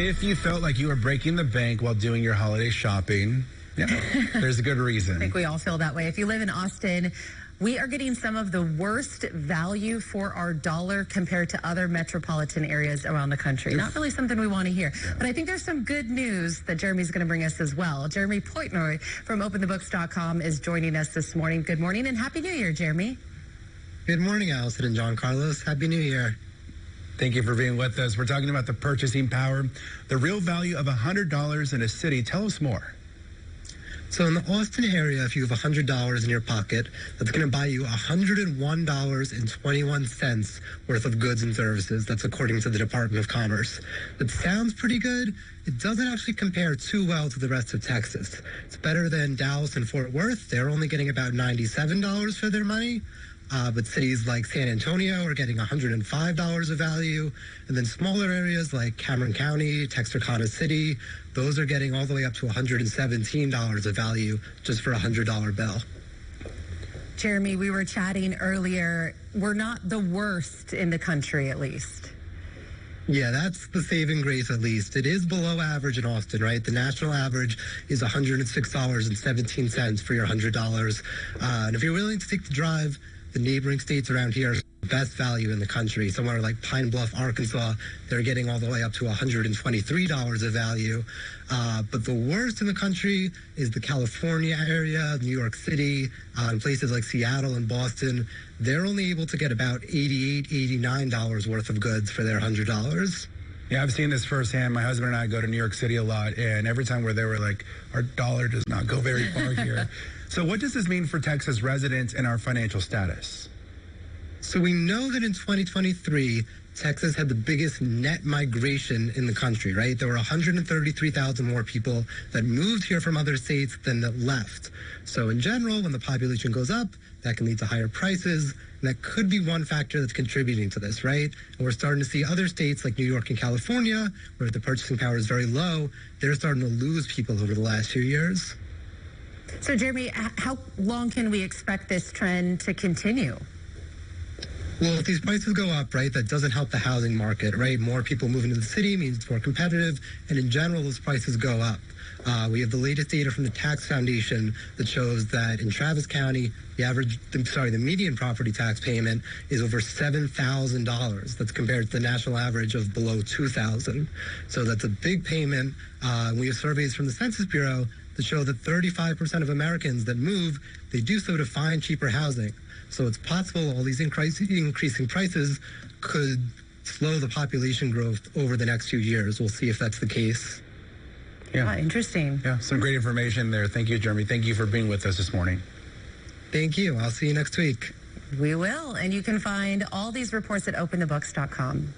If you felt like you were breaking the bank while doing your holiday shopping, yeah, there's a good reason. I think we all feel that way. If you live in Austin, we are getting some of the worst value for our dollar compared to other metropolitan areas around the country. Not really something we want to hear. Yeah. But I think there's some good news that Jeremy's going to bring us as well. Jeremy Poitnoy from OpenTheBooks.com is joining us this morning. Good morning and Happy New Year, Jeremy. Good morning, Allison and John Carlos. Happy New Year. Thank you for being with us. We're talking about the purchasing power, the real value of $100 in a city. Tell us more. So in the Austin area, if you have $100 in your pocket, that's going to buy you $101.21 worth of goods and services. That's according to the Department of Commerce. That sounds pretty good. It doesn't actually compare too well to the rest of Texas. It's better than Dallas and Fort Worth. They're only getting about $97 for their money. But cities like San Antonio are getting $105 of value. And then smaller areas like Cameron County, Texarkana City, those are getting all the way up to $117 of value just for a $100 bill. Jeremy, we were chatting earlier. We're not the worst in the country, at least. Yeah, that's the saving grace, at least. It is below average in Austin, right? The national average is $106.17 for your $100. And if you're willing to take the drive, the neighboring states around here are the best value in the country. Somewhere like Pine Bluff, Arkansas, they're getting all the way up to $123 of value. But the worst in the country is the California area, New York City, and places like Seattle and Boston. They're only able to get about $88, $89 worth of goods for their $100. Yeah, I've seen this firsthand. My husband and I go to New York City a lot, and every time we're there, we're like, our dollar does not go very far here. So what does this mean for Texas residents and our financial status? So we know that in 2023, Texas had the biggest net migration in the country, right? There were 133,000 more people that moved here from other states than that left. So in general, when the population goes up, that can lead to higher prices. And that could be one factor that's contributing to this, right? And we're starting to see other states like New York and California, where the purchasing power is very low, they're starting to lose people over the last few years. So, Jeremy, how long can we expect this trend to continue? Well, if these prices go up, right, that doesn't help the housing market, right? More people moving to the city means it's more competitive, and in general, those prices go up. We have the latest data from the Tax Foundation that shows that in Travis County, the median property tax payment is over $7,000. That's compared to the national average of below $2,000. So that's a big payment. We have surveys from the Census Bureau that show that 35% of Americans that move, they do so to find cheaper housing. So it's possible all these increasing prices could slow the population growth over the next few years. We'll see if that's the case. Yeah, interesting. Yeah, some great information there. Thank you, Jeremy. Thank you for being with us this morning. Thank you. I'll see you next week. We will. And you can find all these reports at OpenTheBooks.com.